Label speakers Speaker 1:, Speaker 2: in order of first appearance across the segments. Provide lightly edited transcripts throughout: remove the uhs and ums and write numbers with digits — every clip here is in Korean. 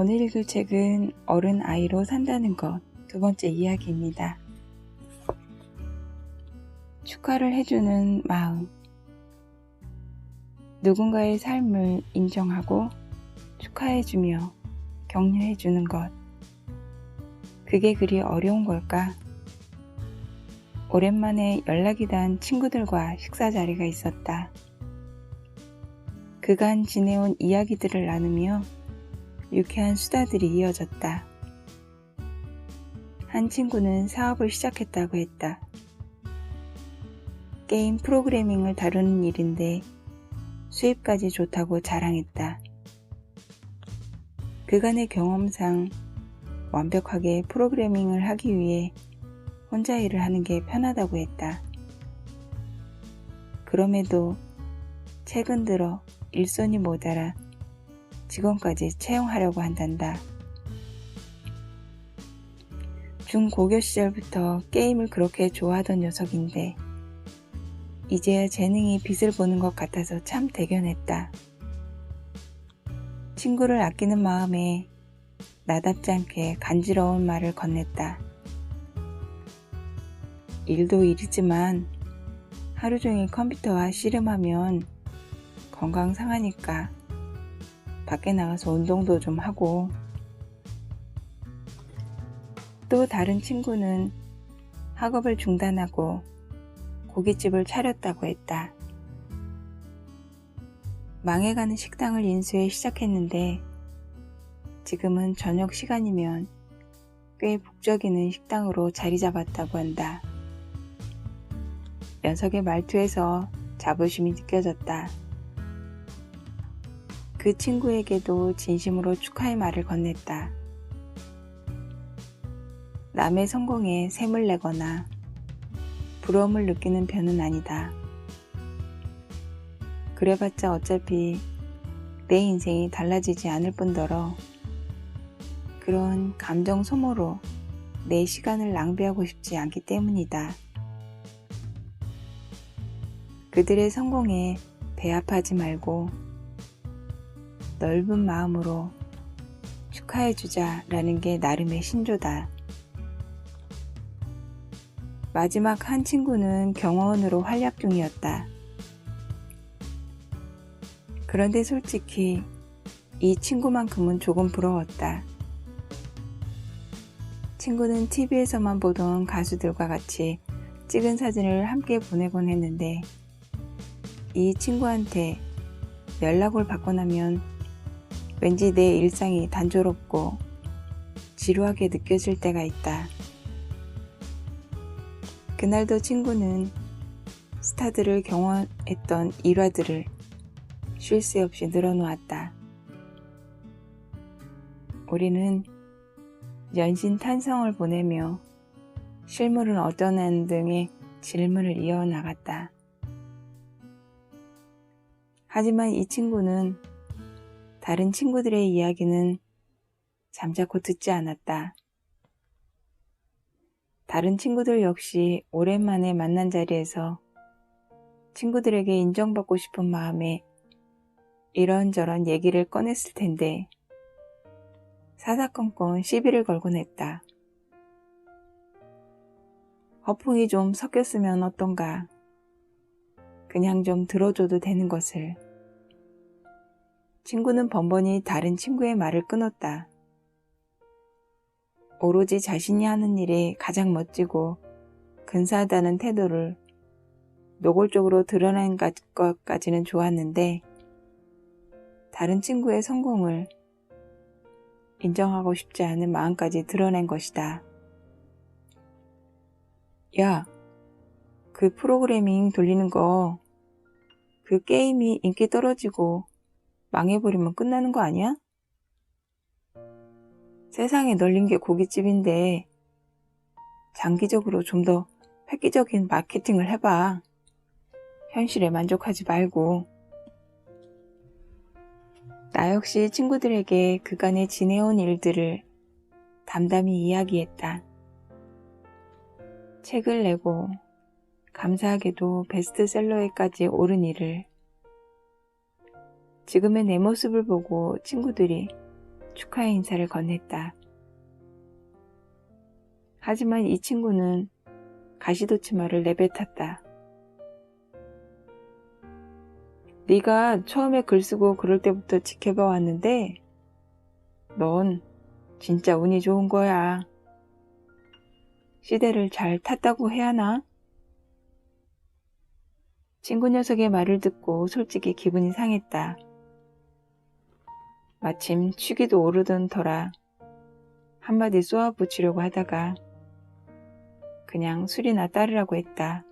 Speaker 1: 오늘 읽을 책은 어른 아이로 산다는 것 두 번째 이야기입니다. 축하를 해주는 마음. 누군가의 삶을 인정하고 축하해주며 격려해주는 것. 그게 그리 어려운 걸까? 오랜만에 연락이 닿은 친구들과 식사 자리가 있었다. 그간 지내온 이야기들을 나누며 유쾌한 수다들이 이어졌다. 한 친구는 사업을 시작했다고 했다. 게임 프로그래밍을 다루는 일인데 수입까지 좋다고 자랑했다. 그간의 경험상 완벽하게 프로그래밍을 하기 위해 혼자 일을 하는 게 편하다고 했다. 그럼에도 최근 들어 일손이 모자라 직원까지 채용하려고 한단다. 중고교 시절부터 게임을 그렇게 좋아하던 녀석인데 이제야 재능이 빛을 보는 것 같아서 참 대견했다. 친구를 아끼는 마음에 나답지 않게 간지러운 말을 건넸다. 일도 일이지만 하루 종일 컴퓨터와 씨름하면 건강 상하니까 밖에 나가서 운동도 좀 하고. 또 다른 친구는 학업을 중단하고 고깃집을 차렸다고 했다. 망해가는 식당을 인수해 시작했는데 지금은 저녁 시간이면 꽤 북적이는 식당으로 자리 잡았다고 한다. 녀석의 말투에서 자부심이 느껴졌다. 그 친구에게도 진심으로 축하의 말을 건넸다. 남의 성공에 샘을 내거나 부러움을 느끼는 편은 아니다. 그래봤자 어차피 내 인생이 달라지지 않을 뿐더러 그런 감정 소모로 내 시간을 낭비하고 싶지 않기 때문이다. 그들의 성공에 배합하지 말고 넓은 마음으로 축하해주자라는 게 나름의 신조다. 마지막 한 친구는 경호원으로 활약 중이었다. 그런데 솔직히 이 친구만큼은 조금 부러웠다. 친구는 TV에서만 보던 가수들과 같이 찍은 사진을 함께 보내곤 했는데 이 친구한테 연락을 받고 나면 왠지 내 일상이 단조롭고 지루하게 느껴질 때가 있다. 그날도 친구는 스타들을 경험했던 일화들을 쉴 새 없이 늘어놓았다. 우리는 연신탄성을 보내며 실물은 어떠냐는 등의 질문을 이어나갔다. 하지만 이 친구는 다른 친구들의 이야기는 잠자코 듣지 않았다. 다른 친구들 역시 오랜만에 만난 자리에서 친구들에게 인정받고 싶은 마음에 이런저런 얘기를 꺼냈을 텐데 사사건건 시비를 걸곤 했다. 허풍이 좀 섞였으면 어떤가. 그냥 좀 들어줘도 되는 것을. 친구는 번번이 다른 친구의 말을 끊었다. 오로지 자신이 하는 일이 가장 멋지고 근사하다는 태도를 노골적으로 드러낸 것까지는 좋았는데 다른 친구의 성공을 인정하고 싶지 않은 마음까지 드러낸 것이다. 야, 그 프로그래밍 돌리는 거, 그 게임이 인기 떨어지고 망해버리면 끝나는 거 아니야? 세상에 널린 게 고깃집인데 장기적으로 좀 더 획기적인 마케팅을 해봐. 현실에 만족하지 말고. 나 역시 친구들에게 그간에 지내온 일들을 담담히 이야기했다. 책을 내고 감사하게도 베스트셀러에까지 오른 일을. 지금의 내 모습을 보고 친구들이 축하의 인사를 건넸다. 하지만 이 친구는 가시돋치말을 내뱉었다. 네가 처음에 글 쓰고 그럴 때부터 지켜봐 왔는데 넌 진짜 운이 좋은 거야. 시대를 잘 탔다고 해야 하나? 친구 녀석의 말을 듣고 솔직히 기분이 상했다. 마침 취기도 오르던 터라 한마디 쏘아붙이려고 하다가 그냥 술이나 따르라고 했다.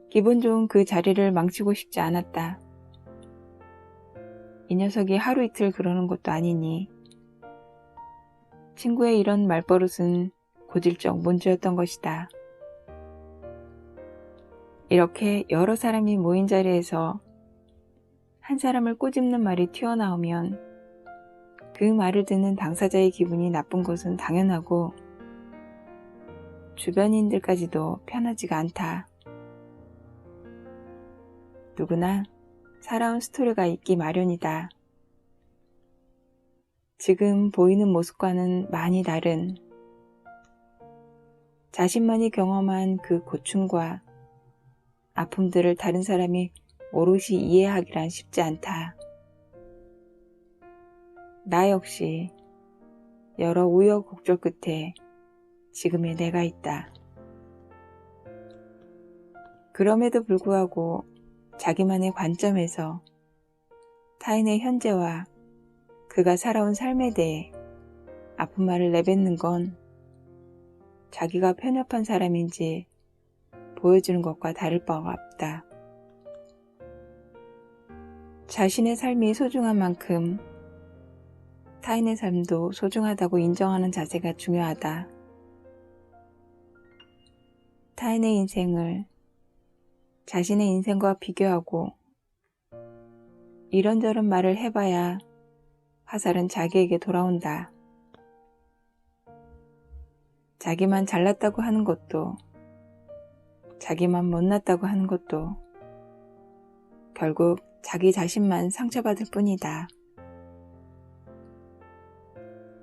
Speaker 1: 기분 좋은 그 자리를 망치고 싶지 않았다. 이 녀석이 하루 이틀 그러는 것도 아니니 친구의 이런 말버릇은 고질적 문제였던 것이다. 이렇게 여러 사람이 모인 자리에서 한 사람을 꼬집는 말이 튀어나오면 그 말을 듣는 당사자의 기분이 나쁜 것은 당연하고 주변인들까지도 편하지가 않다. 누구나 살아온 스토리가 있기 마련이다. 지금 보이는 모습과는 많이 다른 자신만이 경험한 그 고충과 아픔들을 다른 사람이 오롯이 이해하기란 쉽지 않다. 나 역시 여러 우여곡절 끝에 지금의 내가 있다. 그럼에도 불구하고 자기만의 관점에서 타인의 현재와 그가 살아온 삶에 대해 아픈 말을 내뱉는 건 자기가 편협한 사람인지 보여주는 것과 다를 바가 없다. 자신의 삶이 소중한 만큼 타인의 삶도 소중하다고 인정하는 자세가 중요하다. 타인의 인생을 자신의 인생과 비교하고 이런저런 말을 해봐야 화살은 자기에게 돌아온다. 자기만 잘났다고 하는 것도 자기만 못났다고 하는 것도 결국 자기 자신만 상처받을 뿐이다.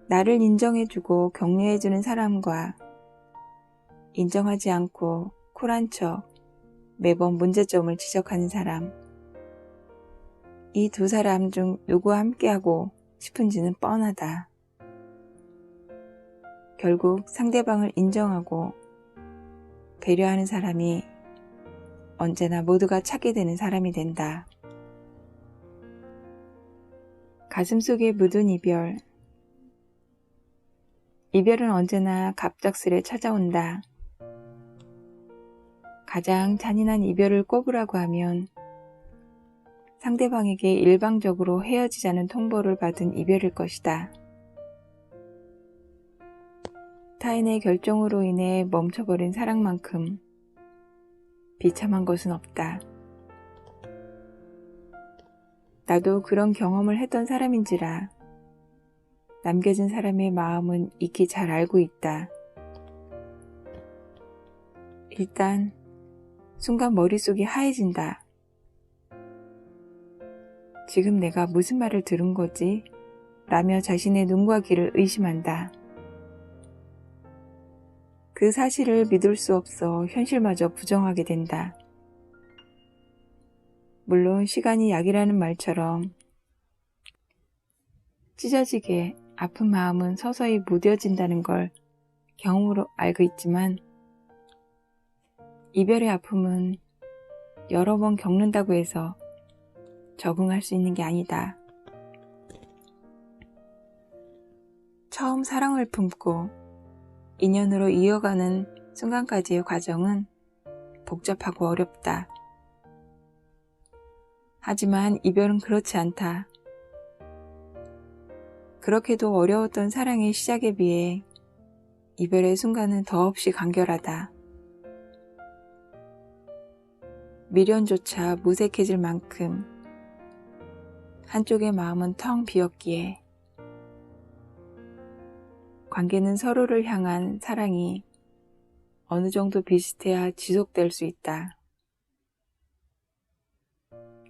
Speaker 1: 나를 인정해주고 격려해주는 사람과 인정하지 않고 쿨한 척 매번 문제점을 지적하는 사람, 이 두 사람 중 누구와 함께하고 싶은지는 뻔하다. 결국 상대방을 인정하고 배려하는 사람이 언제나 모두가 찾게 되는 사람이 된다. 가슴속에 묻은 이별. 이별은 언제나 갑작스레 찾아온다. 가장 잔인한 이별을 꼽으라고 하면 상대방에게 일방적으로 헤어지자는 통보를 받은 이별일 것이다. 타인의 결정으로 인해 멈춰버린 사랑만큼 비참한 것은 없다. 나도 그런 경험을 했던 사람인지라 남겨진 사람의 마음은 익히 잘 알고 있다. 일단 순간 머릿속이 하얘진다. 지금 내가 무슨 말을 들은 거지? 라며 자신의 눈과 귀를 의심한다. 그 사실을 믿을 수 없어 현실마저 부정하게 된다. 물론 시간이 약이라는 말처럼 찢어지게 아픈 마음은 서서히 무뎌진다는 걸 경험으로 알고 있지만 이별의 아픔은 여러 번 겪는다고 해서 적응할 수 있는 게 아니다. 처음 사랑을 품고 인연으로 이어가는 순간까지의 과정은 복잡하고 어렵다. 하지만 이별은 그렇지 않다. 그렇게도 어려웠던 사랑의 시작에 비해 이별의 순간은 더없이 간결하다. 미련조차 무색해질 만큼 한쪽의 마음은 텅 비었기에 관계는 서로를 향한 사랑이 어느 정도 비슷해야 지속될 수 있다.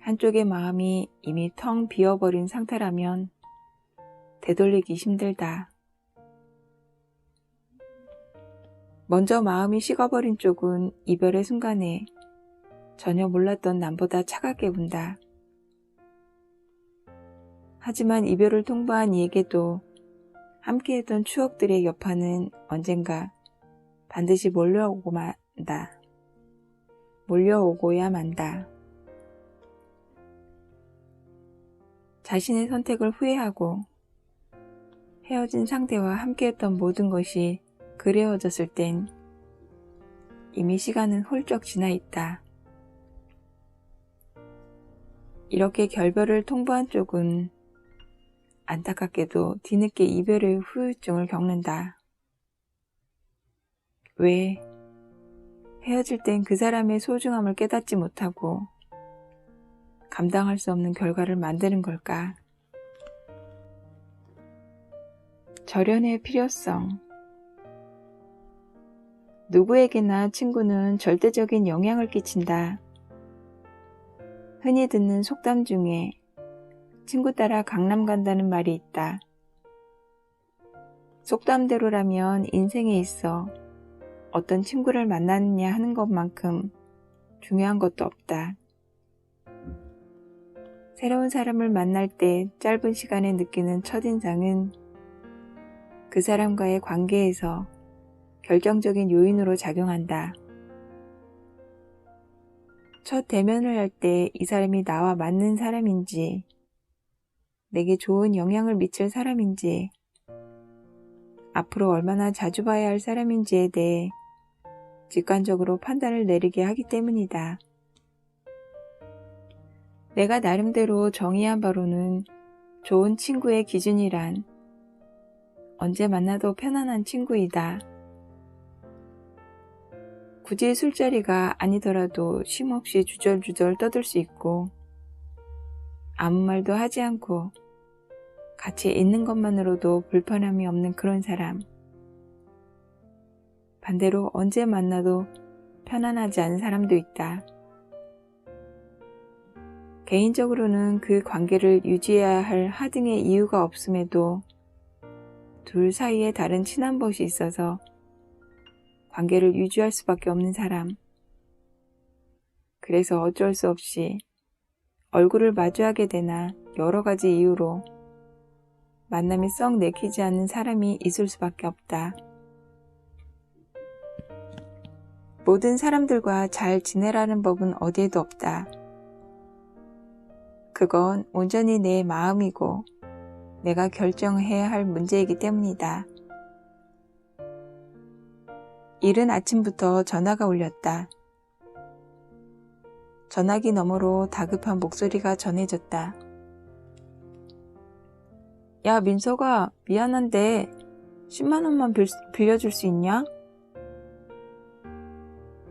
Speaker 1: 한쪽의 마음이 이미 텅 비어버린 상태라면 되돌리기 힘들다. 먼저 마음이 식어버린 쪽은 이별의 순간에 전혀 몰랐던 남보다 차갑게 운다. 하지만 이별을 통보한 이에게도 함께했던 추억들의 여파는 언젠가 반드시 몰려오고야 만다. 자신의 선택을 후회하고 헤어진 상대와 함께했던 모든 것이 그리워졌을 땐 이미 시간은 훌쩍 지나 있다. 이렇게 결별을 통보한 쪽은 안타깝게도 뒤늦게 이별의 후유증을 겪는다. 왜 헤어질 땐 그 사람의 소중함을 깨닫지 못하고 감당할 수 없는 결과를 만드는 걸까? 절연의 필요성. 누구에게나 친구는 절대적인 영향을 끼친다. 흔히 듣는 속담 중에 친구 따라 강남 간다는 말이 있다. 속담대로라면 인생에 있어 어떤 친구를 만나느냐 하는 것만큼 중요한 것도 없다. 새로운 사람을 만날 때 짧은 시간에 느끼는 첫인상은 그 사람과의 관계에서 결정적인 요인으로 작용한다. 첫 대면을 할 때 이 사람이 나와 맞는 사람인지, 내게 좋은 영향을 미칠 사람인지, 앞으로 얼마나 자주 봐야 할 사람인지에 대해 직관적으로 판단을 내리게 하기 때문이다. 내가 나름대로 정의한 바로는 좋은 친구의 기준이란 언제 만나도 편안한 친구이다. 굳이 술자리가 아니더라도 쉼없이 주절주절 떠들 수 있고 아무 말도 하지 않고 같이 있는 것만으로도 불편함이 없는 그런 사람. 반대로 언제 만나도 편안하지 않은 사람도 있다. 개인적으로는 그 관계를 유지해야 할 하등의 이유가 없음에도 둘 사이에 다른 친한 것이 있어서 관계를 유지할 수밖에 없는 사람. 그래서 어쩔 수 없이 얼굴을 마주하게 되나 여러 가지 이유로 만남이 썩 내키지 않는 사람이 있을 수밖에 없다. 모든 사람들과 잘 지내라는 법은 어디에도 없다. 그건 온전히 내 마음이고 내가 결정해야 할 문제이기 때문이다. 이른 아침부터 전화가 울렸다. 전화기 너머로 다급한 목소리가 전해졌다. 야, 민서가 미안한데 10만 원만 빌려줄 수 있냐?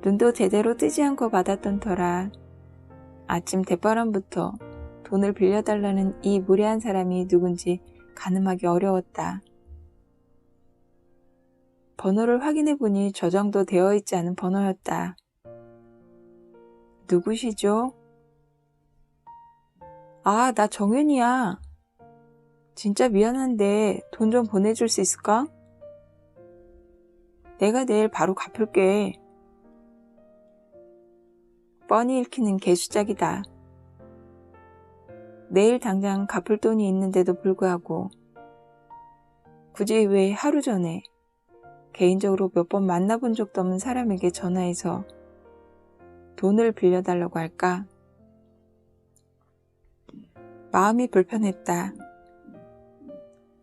Speaker 1: 눈도 제대로 뜨지 않고 받았던 터라 아침 대바람부터 돈을 빌려달라는 이 무례한 사람이 누군지 가늠하기 어려웠다. 번호를 확인해보니 저장도 되어 있지 않은 번호였다. 누구시죠? 아, 나 정윤이야. 진짜 미안한데 돈 좀 보내줄 수 있을까? 내가 내일 바로 갚을게. 뻔히 읽히는 개수작이다. 내일 당장 갚을 돈이 있는데도 불구하고 굳이 왜 하루 전에 개인적으로 몇 번 만나본 적도 없는 사람에게 전화해서 돈을 빌려달라고 할까? 마음이 불편했다.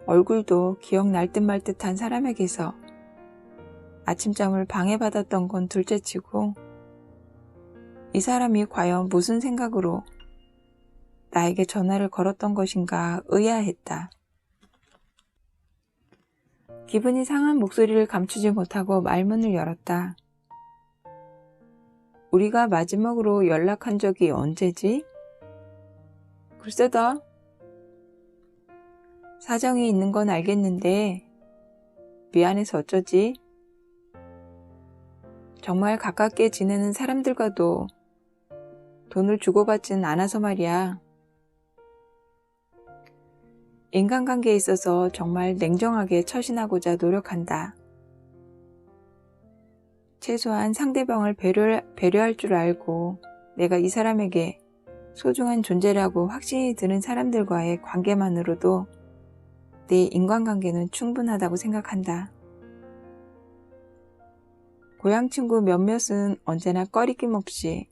Speaker 1: 얼굴도 기억날 듯 말 듯한 사람에게서 아침잠을 방해받았던 건 둘째치고 이 사람이 과연 무슨 생각으로 나에게 전화를 걸었던 것인가 의아했다. 기분이 상한 목소리를 감추지 못하고 말문을 열었다. 우리가 마지막으로 연락한 적이 언제지? 글쎄다. 사정이 있는 건 알겠는데 미안해서 어쩌지? 정말 가깝게 지내는 사람들과도 돈을 주고받진 않아서 말이야. 인간관계에 있어서 정말 냉정하게 처신하고자 노력한다. 최소한 상대방을 배려할 줄 알고 내가 이 사람에게 소중한 존재라고 확신이 드는 사람들과의 관계만으로도 내 인간관계는 충분하다고 생각한다. 고향 친구 몇몇은 언제나 꺼리낌 없이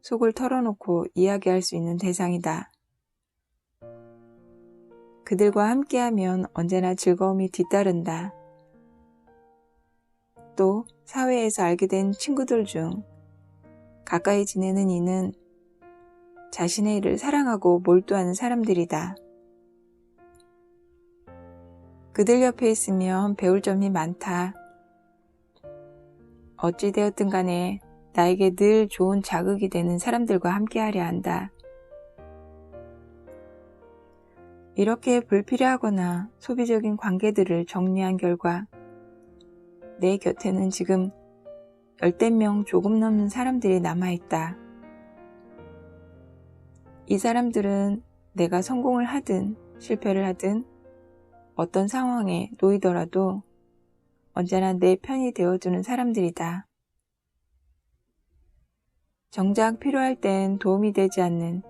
Speaker 1: 속을 털어놓고 이야기할 수 있는 대상이다. 그들과 함께하면 언제나 즐거움이 뒤따른다. 또 사회에서 알게 된 친구들 중 가까이 지내는 이는 자신의 일을 사랑하고 몰두하는 사람들이다. 그들 옆에 있으면 배울 점이 많다. 어찌되었든 간에 나에게 늘 좋은 자극이 되는 사람들과 함께하려 한다. 이렇게 불필요하거나 소비적인 관계들을 정리한 결과 내 곁에는 지금 10명 조금 넘는 사람들이 남아있다. 이 사람들은 내가 성공을 하든 실패를 하든 어떤 상황에 놓이더라도 언제나 내 편이 되어주는 사람들이다. 정작 필요할 땐 도움이 되지 않는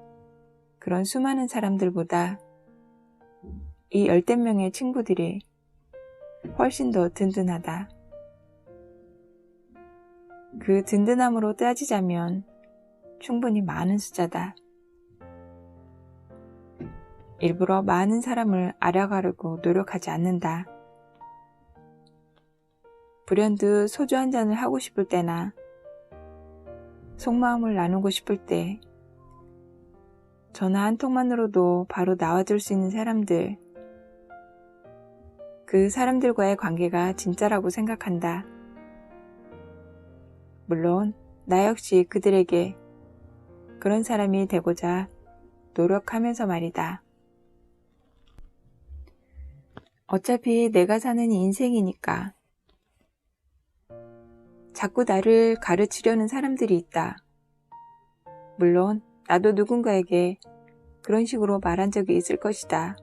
Speaker 1: 그런 수많은 사람들보다 이 10명의 친구들이 훨씬 더 든든하다. 그 든든함으로 따지자면 충분히 많은 숫자다. 일부러 많은 사람을 알아가려고 노력하지 않는다. 불현듯 소주 한 잔을 하고 싶을 때나 속마음을 나누고 싶을 때 전화 한 통만으로도 바로 나와줄 수 있는 사람들, 그 사람들과의 관계가 진짜라고 생각한다. 물론 나 역시 그들에게 그런 사람이 되고자 노력하면서 말이다. 어차피 내가 사는 인생이니까. 자꾸 나를 가르치려는 사람들이 있다. 물론 나도 누군가에게 그런 식으로 말한 적이 있을 것이다.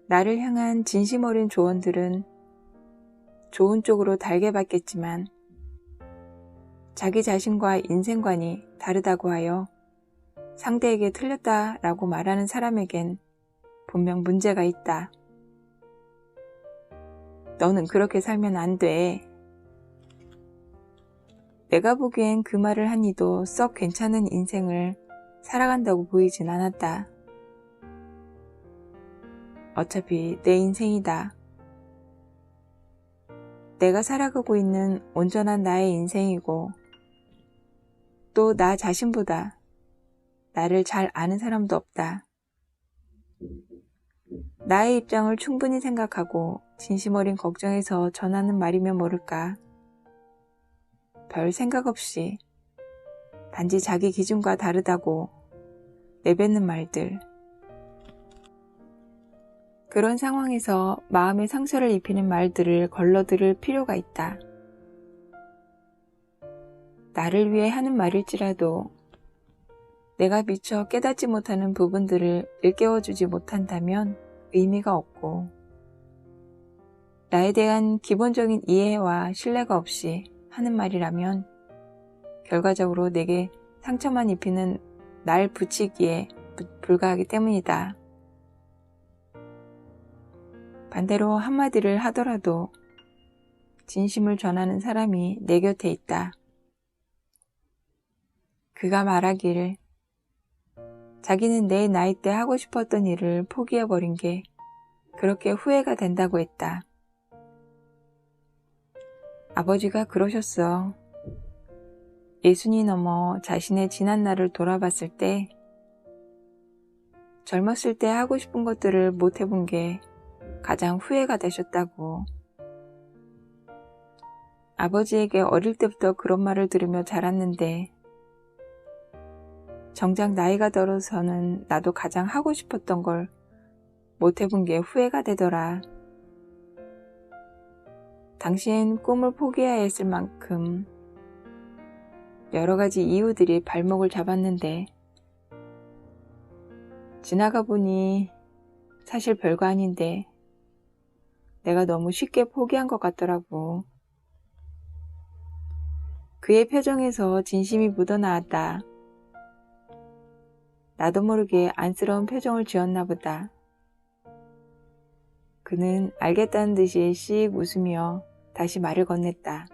Speaker 1: 나를 향한 진심 어린 조언들은 좋은 쪽으로 달게 받겠지만 자기 자신과 인생관이 다르다고 하여 상대에게 틀렸다라고 말하는 사람에겐 분명 문제가 있다. 너는 그렇게 살면 안 돼. 내가 보기엔 그 말을 한 이도 썩 괜찮은 인생을 살아간다고 보이진 않았다. 어차피 내 인생이다. 내가 살아가고 있는 온전한 나의 인생이고 또 나 자신보다 나를 잘 아는 사람도 없다. 나의 입장을 충분히 생각하고 진심 어린 걱정에서 전하는 말이면 모를까. 별 생각 없이 단지 자기 기준과 다르다고 내뱉는 말들. 그런 상황에서 마음에 상처를 입히는 말들을 걸러들을 필요가 있다. 나를 위해 하는 말일지라도 내가 미처 깨닫지 못하는 부분들을 일깨워주지 못한다면 의미가 없고 나에 대한 기본적인 이해와 신뢰가 없이 하는 말이라면 결과적으로 내게 상처만 입히는 날 붙이기에 불과하기 때문이다. 반대로 한마디를 하더라도 진심을 전하는 사람이 내 곁에 있다. 그가 말하길 자기는 내 나이 때 하고 싶었던 일을 포기해버린 게 그렇게 후회가 된다고 했다. 아버지가 그러셨어. 예순이 넘어 자신의 지난 날을 돌아봤을 때 젊었을 때 하고 싶은 것들을 못 해본 게 가장 후회가 되셨다고. 아버지에게 어릴 때부터 그런 말을 들으며 자랐는데 정작 나이가 들어서는 나도 가장 하고 싶었던 걸 못 해본 게 후회가 되더라. 당시엔 꿈을 포기해야 했을 만큼 여러 가지 이유들이 발목을 잡았는데 지나가 보니 사실 별거 아닌데 내가 너무 쉽게 포기한 것 같더라고. 그의 표정에서 진심이 묻어나왔다. 나도 모르게 안쓰러운 표정을 지었나 보다. 그는 알겠다는 듯이 씩 웃으며 다시 말을 건넸다.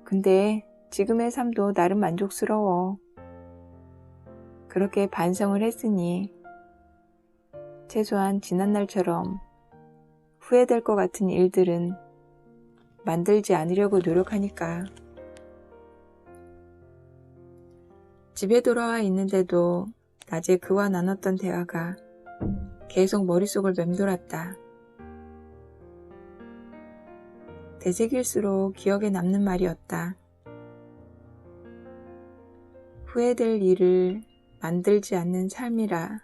Speaker 1: 근데 지금의 삶도 나름 만족스러워. 그렇게 반성을 했으니 최소한 지난날처럼 후회될 것 같은 일들은 만들지 않으려고 노력하니까. 집에 돌아와 있는데도 낮에 그와 나눴던 대화가 계속 머릿속을 맴돌았다. 되새길수록 기억에 남는 말이었다. 후회될 일을 만들지 않는 삶이라.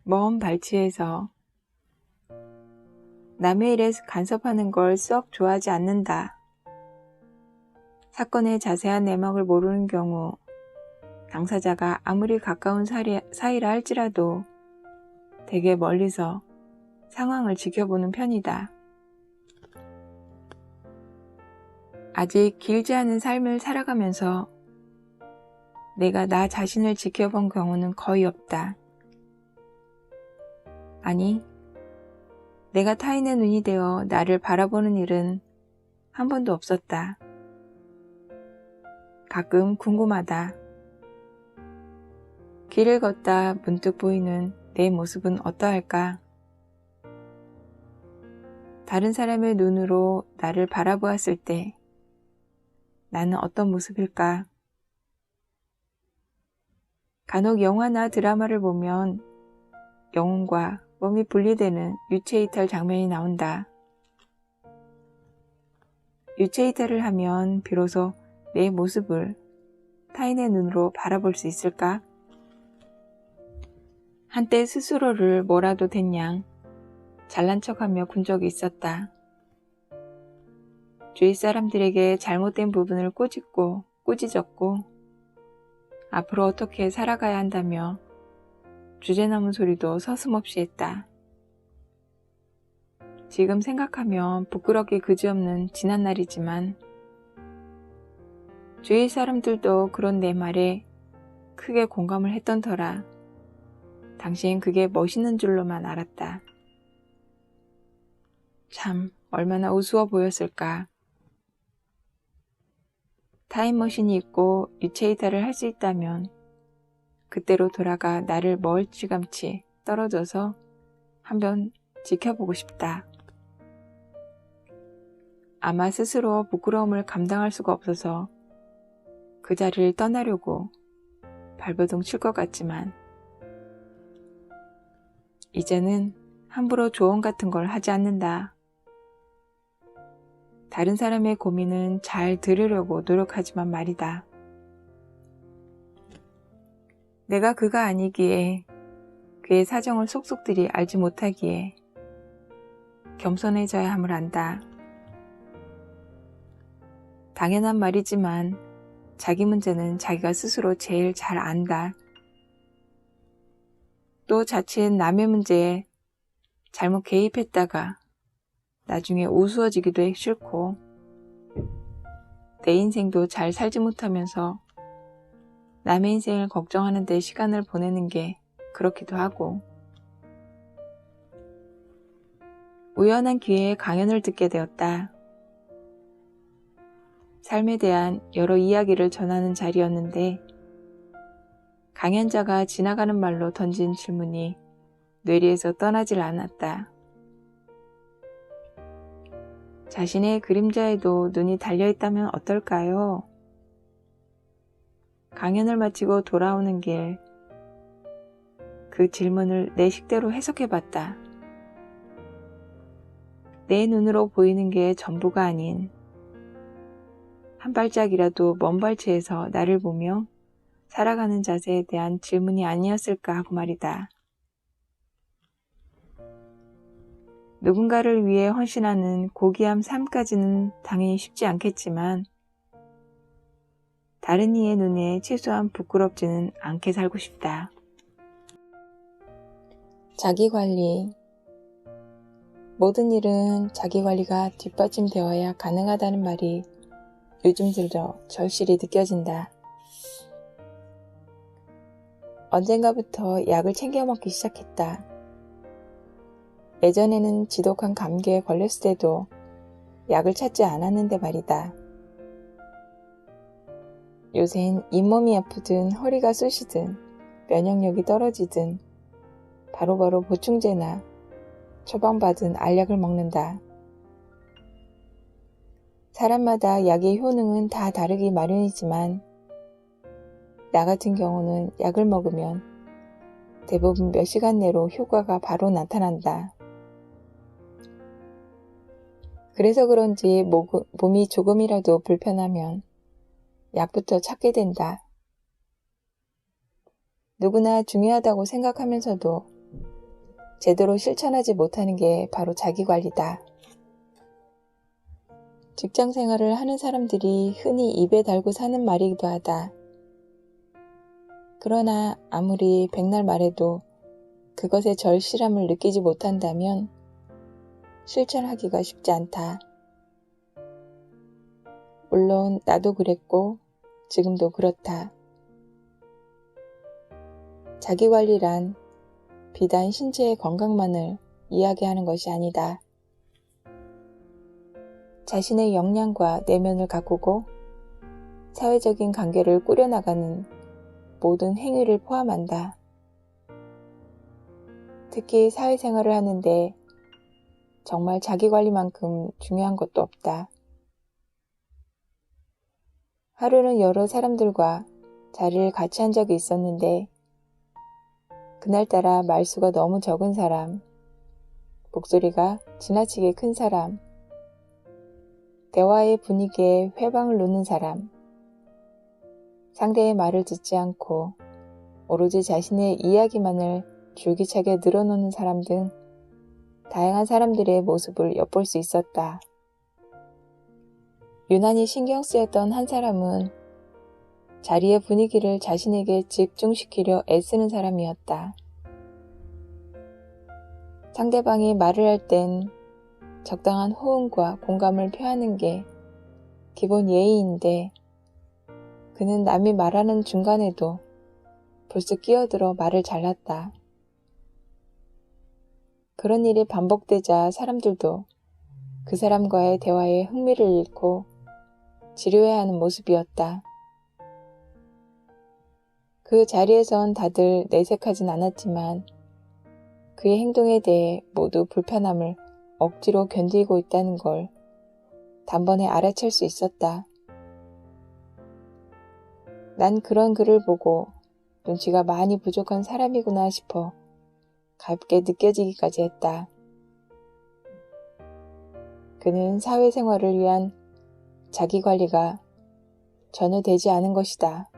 Speaker 1: 먼 발치에서 남의 일에 간섭하는 걸 썩 좋아하지 않는다. 사건의 자세한 내막을 모르는 경우 당사자가 아무리 가까운 사이라 할지라도 되게 멀리서 상황을 지켜보는 편이다. 아직 길지 않은 삶을 살아가면서 내가 나 자신을 지켜본 경우는 거의 없다. 아니, 내가 타인의 눈이 되어 나를 바라보는 일은 한 번도 없었다. 가끔 궁금하다. 길을 걷다 문득 보이는 내 모습은 어떠할까? 다른 사람의 눈으로 나를 바라보았을 때 나는 어떤 모습일까? 간혹 영화나 드라마를 보면 영혼과 몸이 분리되는 유체이탈 장면이 나온다. 유체이탈을 하면 비로소 내 모습을 타인의 눈으로 바라볼 수 있을까? 한때 스스로를 뭐라도 된 양 잘난 척하며 군 적이 있었다. 주위 사람들에게 잘못된 부분을 꼬집고 꾸짖었고 앞으로 어떻게 살아가야 한다며 주제넘은 소리도 서슴없이 했다. 지금 생각하면 부끄럽기 그지없는 지난 날이지만 주위 사람들도 그런 내 말에 크게 공감을 했던 터라 당시엔 그게 멋있는 줄로만 알았다. 참 얼마나 우스워 보였을까. 타임머신이 있고 유체이탈을 할 수 있다면 그때로 돌아가 나를 멀찌감치 떨어져서 한번 지켜보고 싶다. 아마 스스로 부끄러움을 감당할 수가 없어서 그 자리를 떠나려고 발버둥 칠 것 같지만 이제는 함부로 조언 같은 걸 하지 않는다. 다른 사람의 고민은 잘 들으려고 노력하지만 말이다. 내가 그가 아니기에 그의 사정을 속속들이 알지 못하기에 겸손해져야 함을 안다. 당연한 말이지만 자기 문제는 자기가 스스로 제일 잘 안다. 또 자칫 남의 문제에 잘못 개입했다가 나중에 우스워지기도 싫고 내 인생도 잘 살지 못하면서 남의 인생을 걱정하는 데 시간을 보내는 게 그렇기도 하고 우연한 기회에 강연을 듣게 되었다. 삶에 대한 여러 이야기를 전하는 자리였는데 강연자가 지나가는 말로 던진 질문이 뇌리에서 떠나질 않았다. 자신의 그림자에도 눈이 달려있다면 어떨까요? 강연을 마치고 돌아오는 길, 그 질문을 내 식대로 해석해봤다. 내 눈으로 보이는 게 전부가 아닌 한 발짝이라도 먼 발치에서 나를 보며 살아가는 자세에 대한 질문이 아니었을까 하고 말이다. 누군가를 위해 헌신하는 고귀한 삶까지는 당연히 쉽지 않겠지만 다른 이의 눈에 최소한 부끄럽지는 않게 살고 싶다. 자기관리. 모든 일은 자기관리가 뒷받침되어야 가능하다는 말이 요즘 들어 절실히 느껴진다. 언젠가부터 약을 챙겨 먹기 시작했다. 예전에는 지독한 감기에 걸렸을 때도 약을 찾지 않았는데 말이다. 요샌 잇몸이 아프든 허리가 쑤시든 면역력이 떨어지든 바로바로 보충제나 처방받은 알약을 먹는다. 사람마다 약의 효능은 다 다르기 마련이지만 나 같은 경우는 약을 먹으면 대부분 몇 시간 내로 효과가 바로 나타난다. 그래서 그런지 몸이 조금이라도 불편하면 약부터 찾게 된다. 누구나 중요하다고 생각하면서도 제대로 실천하지 못하는 게 바로 자기관리다. 직장 생활을 하는 사람들이 흔히 입에 달고 사는 말이기도 하다. 그러나 아무리 백날 말해도 그것의 절실함을 느끼지 못한다면 실천하기가 쉽지 않다. 물론 나도 그랬고 지금도 그렇다. 자기관리란 비단 신체의 건강만을 이야기하는 것이 아니다. 자신의 역량과 내면을 가꾸고 사회적인 관계를 꾸려나가는 모든 행위를 포함한다. 특히 사회생활을 하는데 정말 자기관리만큼 중요한 것도 없다. 하루는 여러 사람들과 자리를 같이 한 적이 있었는데 그날따라 말수가 너무 적은 사람, 목소리가 지나치게 큰 사람, 대화의 분위기에 회방을 놓는 사람, 상대의 말을 듣지 않고 오로지 자신의 이야기만을 줄기차게 늘어놓는 사람 등 다양한 사람들의 모습을 엿볼 수 있었다. 유난히 신경 쓰였던 한 사람은 자리의 분위기를 자신에게 집중시키려 애쓰는 사람이었다. 상대방이 말을 할 땐 적당한 호응과 공감을 표하는 게 기본 예의인데 그는 남이 말하는 중간에도 벌써 끼어들어 말을 잘랐다. 그런 일이 반복되자 사람들도 그 사람과의 대화에 흥미를 잃고 지루해하는 모습이었다. 그 자리에선 다들 내색하진 않았지만 그의 행동에 대해 모두 불편함을 억지로 견디고 있다는 걸 단번에 알아챌 수 있었다. 난 그런 그를 보고 눈치가 많이 부족한 사람이구나 싶어 가볍게 느껴지기까지 했다. 그는 사회생활을 위한 자기관리가 전혀 되지 않은 것이다.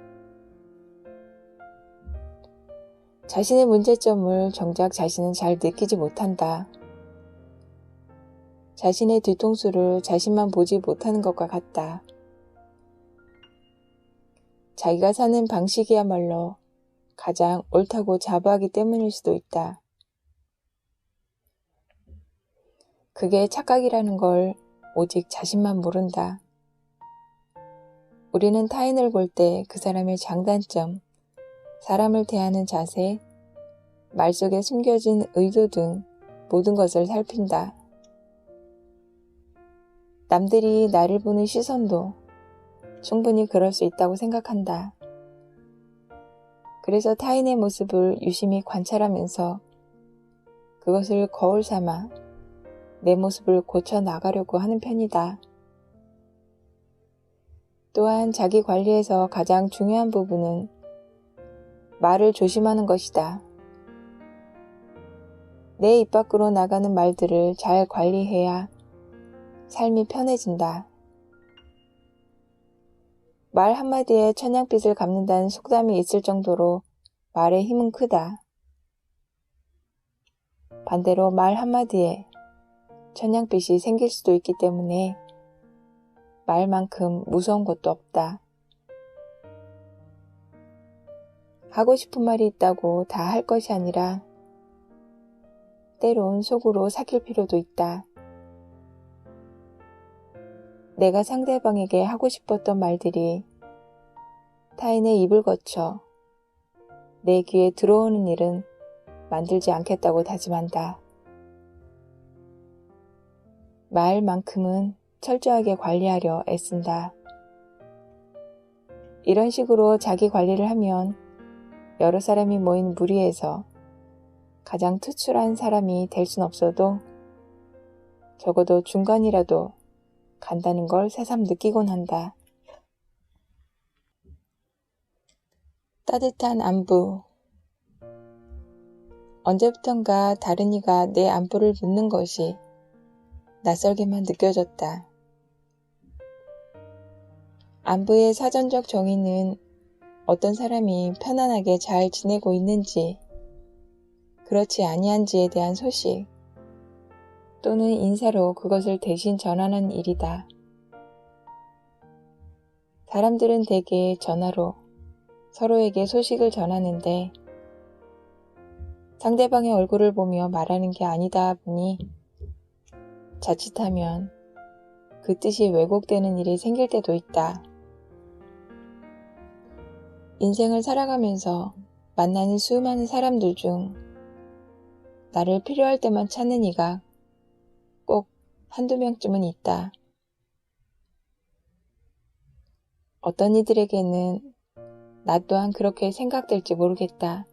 Speaker 1: 자신의 문제점을 정작 자신은 잘 느끼지 못한다. 자신의 뒤통수를 자신만 보지 못하는 것과 같다. 자기가 사는 방식이야말로 가장 옳다고 자부하기 때문일 수도 있다. 그게 착각이라는 걸 오직 자신만 모른다. 우리는 타인을 볼 때 그 사람의 장단점, 사람을 대하는 자세, 말 속에 숨겨진 의도 등 모든 것을 살핀다. 남들이 나를 보는 시선도 충분히 그럴 수 있다고 생각한다. 그래서 타인의 모습을 유심히 관찰하면서 그것을 거울 삼아 내 모습을 고쳐 나가려고 하는 편이다. 또한 자기 관리에서 가장 중요한 부분은 말을 조심하는 것이다. 내 입 밖으로 나가는 말들을 잘 관리해야 삶이 편해진다. 말 한마디에 천냥빚을 갚는다는 속담이 있을 정도로 말의 힘은 크다. 반대로 말 한마디에 천냥빛이 생길 수도 있기 때문에 말만큼 무서운 것도 없다. 하고 싶은 말이 있다고 다 할 것이 아니라 때론 속으로 삭힐 필요도 있다. 내가 상대방에게 하고 싶었던 말들이 타인의 입을 거쳐 내 귀에 들어오는 일은 만들지 않겠다고 다짐한다. 말만큼은 철저하게 관리하려 애쓴다. 이런 식으로 자기 관리를 하면 여러 사람이 모인 무리에서 가장 특출한 사람이 될 순 없어도 적어도 중간이라도 간다는 걸 새삼 느끼곤 한다. 따뜻한 안부. 언제부턴가 다른 이가 내 안부를 묻는 것이 낯설게만 느껴졌다. 안부의 사전적 정의는 어떤 사람이 편안하게 잘 지내고 있는지, 그렇지 아니한지에 대한 소식, 또는 인사로 그것을 대신 전하는 일이다. 사람들은 대개 전화로 서로에게 소식을 전하는데 상대방의 얼굴을 보며 말하는 게 아니다 보니 자칫하면 그 뜻이 왜곡되는 일이 생길 때도 있다. 인생을 살아가면서 만나는 수많은 사람들 중 나를 필요할 때만 찾는 이가 꼭 한두 명쯤은 있다. 어떤 이들에게는 나 또한 그렇게 생각될지 모르겠다.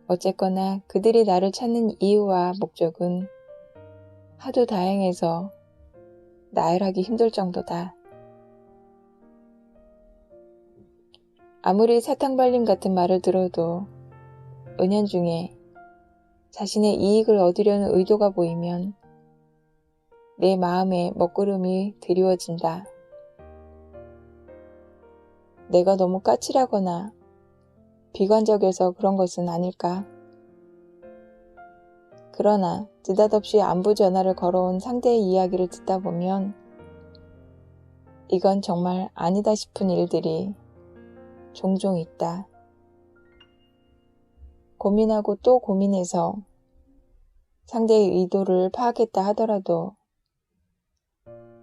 Speaker 1: 어쨌거나 그들이 나를 찾는 이유와 목적은 하도 다양해서 나열하기 힘들 정도다. 아무리 사탕발림 같은 말을 들어도 은연중에 자신의 이익을 얻으려는 의도가 보이면 내 마음에 먹구름이 드리워진다. 내가 너무 까칠하거나 비관적이어서 그런 것은 아닐까? 그러나 느닷없이 안부 전화를 걸어온 상대의 이야기를 듣다 보면 이건 정말 아니다 싶은 일들이 종종 있다. 고민하고 또 고민해서 상대의 의도를 파악했다 하더라도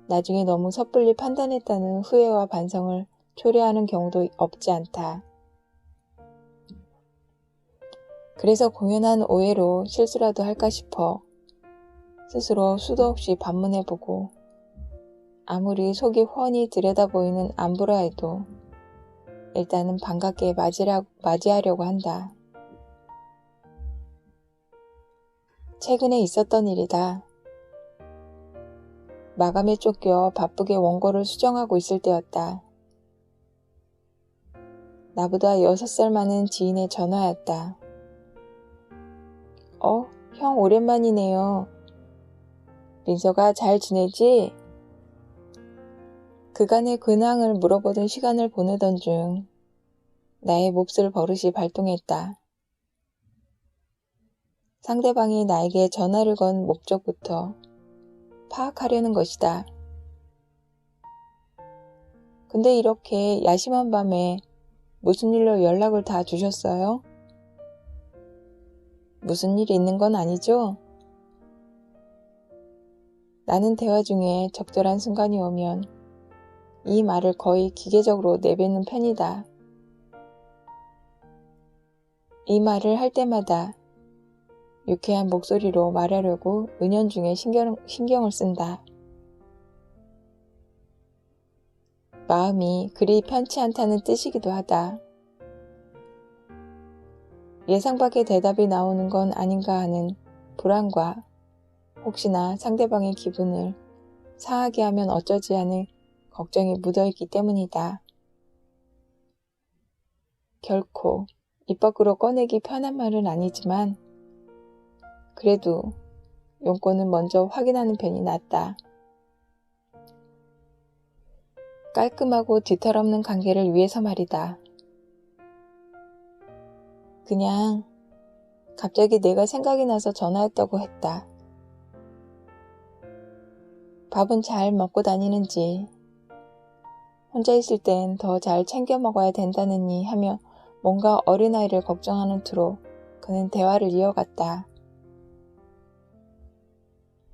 Speaker 1: 나중에 너무 섣불리 판단했다는 후회와 반성을 초래하는 경우도 없지 않다. 그래서 공연한 오해로 실수라도 할까 싶어 스스로 수도 없이 반문해보고 아무리 속이 훤히 들여다보이는 안부라 해도 일단은 반갑게 맞이하려고 한다. 최근에 있었던 일이다. 마감에 쫓겨 바쁘게 원고를 수정하고 있을 때였다. 나보다 6살 많은 지인의 전화였다. 형 오랜만이네요. 민서가 잘 지내지? 그간의 근황을 물어보던 시간을 보내던 중 나의 몹쓸 버릇이 발동했다. 상대방이 나에게 전화를 건 목적부터 파악하려는 것이다. 근데 이렇게 야심한 밤에 무슨 일로 연락을 다 주셨어요? 무슨 일이 있는 건 아니죠? 나는 대화 중에 적절한 순간이 오면 이 말을 거의 기계적으로 내뱉는 편이다. 이 말을 할 때마다 유쾌한 목소리로 말하려고 은연중에 신경을 쓴다. 마음이 그리 편치 않다는 뜻이기도 하다. 예상 밖의 대답이 나오는 건 아닌가 하는 불안과 혹시나 상대방의 기분을 상하게 하면 어쩌지 하는 걱정이 묻어있기 때문이다. 결코 입 밖으로 꺼내기 편한 말은 아니지만 그래도 용건은 먼저 확인하는 편이 낫다. 깔끔하고 뒤탈없는 관계를 위해서 말이다. 그냥 갑자기 내가 생각이 나서 전화했다고 했다. 밥은 잘 먹고 다니는지, 혼자 있을 땐 더 잘 챙겨 먹어야 된다느니 하며 뭔가 어린아이를 걱정하는 투로 그는 대화를 이어갔다.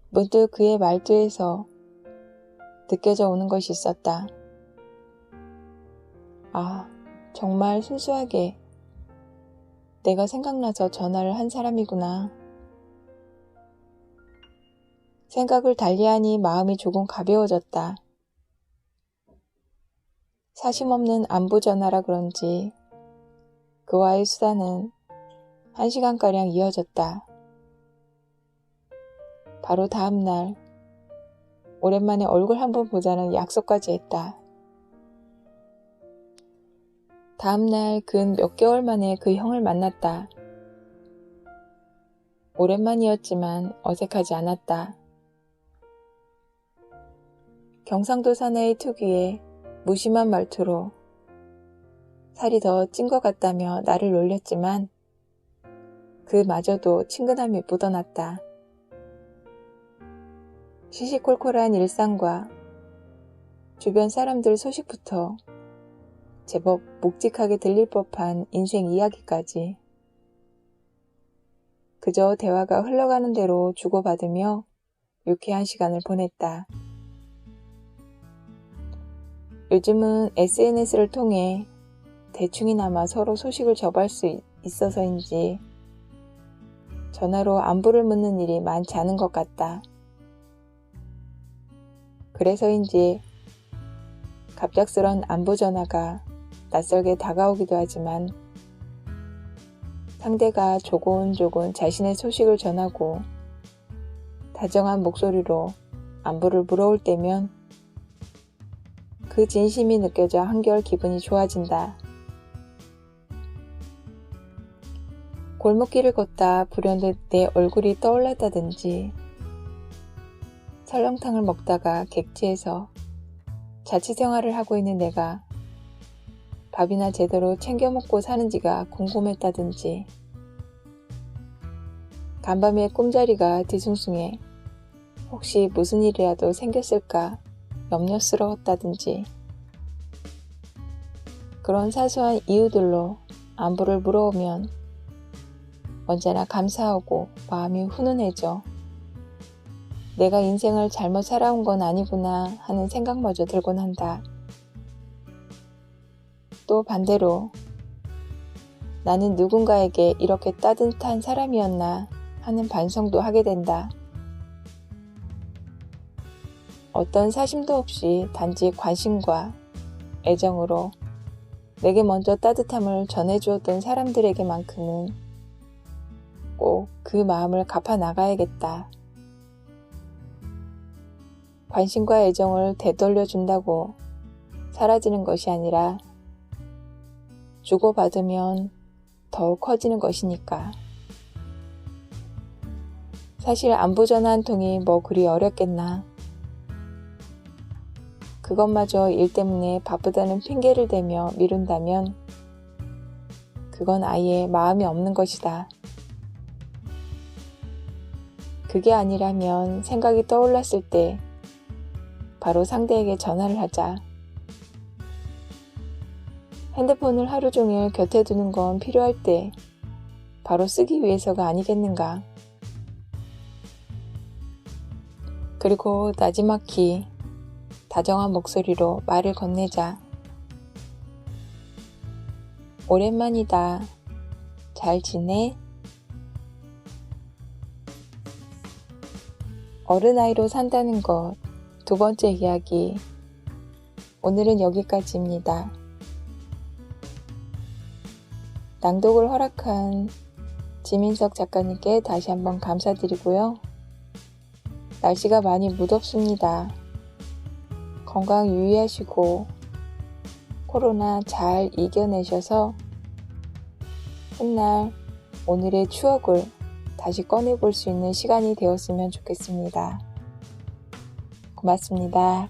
Speaker 1: 문득 그의 말투에서 느껴져 오는 것이 있었다. 아, 정말 순수하게 내가 생각나서 전화를 한 사람이구나. 생각을 달리하니 마음이 조금 가벼워졌다. 사심없는 안부 전화라 그런지 그와의 수다는 1시간가량 이어졌다. 바로 다음 날 오랜만에 얼굴 한번 보자는 약속까지 했다. 다음 날 근 몇 개월 만에 그 형을 만났다. 오랜만이었지만 어색하지 않았다. 경상도 사내의 특유의 무심한 말투로 살이 더 찐 것 같다며 나를 놀렸지만 그마저도 친근함이 묻어났다. 시시콜콜한 일상과 주변 사람들 소식부터 제법 묵직하게 들릴 법한 인생 이야기까지 그저 대화가 흘러가는 대로 주고받으며 유쾌한 시간을 보냈다. 요즘은 SNS를 통해 대충이나마 서로 소식을 접할 수 있어서인지 전화로 안부를 묻는 일이 많지 않은 것 같다. 그래서인지 갑작스런 안부 전화가 낯설게 다가오기도 하지만 상대가 조곤조곤 자신의 소식을 전하고 다정한 목소리로 안부를 물어올 때면 그 진심이 느껴져 한결 기분이 좋아진다. 골목길을 걷다 불현듯 내 얼굴이 떠올랐다든지 설렁탕을 먹다가 객지에서 자취생활을 하고 있는 내가 밥이나 제대로 챙겨 먹고 사는지가 궁금했다든지 간밤에 꿈자리가 뒤숭숭해 혹시 무슨 일이라도 생겼을까 염려스러웠다든지 그런 사소한 이유들로 안부를 물어오면 언제나 감사하고 마음이 훈훈해져 내가 인생을 잘못 살아온 건 아니구나 하는 생각마저 들곤 한다. 또 반대로 나는 누군가에게 이렇게 따뜻한 사람이었나 하는 반성도 하게 된다. 어떤 사심도 없이 단지 관심과 애정으로 내게 먼저 따뜻함을 전해주었던 사람들에게만큼은 꼭 그 마음을 갚아 나가야겠다. 관심과 애정을 되돌려준다고 사라지는 것이 아니라 주고받으면 더욱 커지는 것이니까. 사실 안부 전화 한 통이 뭐 그리 어렵겠나. 그것마저 일 때문에 바쁘다는 핑계를 대며 미룬다면 그건 아예 마음이 없는 것이다. 그게 아니라면 생각이 떠올랐을 때 바로 상대에게 전화를 하자. 핸드폰을 하루 종일 곁에 두는 건 필요할 때 바로 쓰기 위해서가 아니겠는가. 그리고 나지막히 다정한 목소리로 말을 건네자. 오랜만이다. 잘 지내? 어른아이로 산다는 것 두 번째 이야기. 오늘은 여기까지입니다. 낭독을 허락한 지민석 작가님께 다시 한번 감사드리고요. 날씨가 많이 무덥습니다. 건강 유의하시고 코로나 잘 이겨내셔서 훗날 오늘의 추억을 다시 꺼내볼 수 있는 시간이 되었으면 좋겠습니다. 고맙습니다.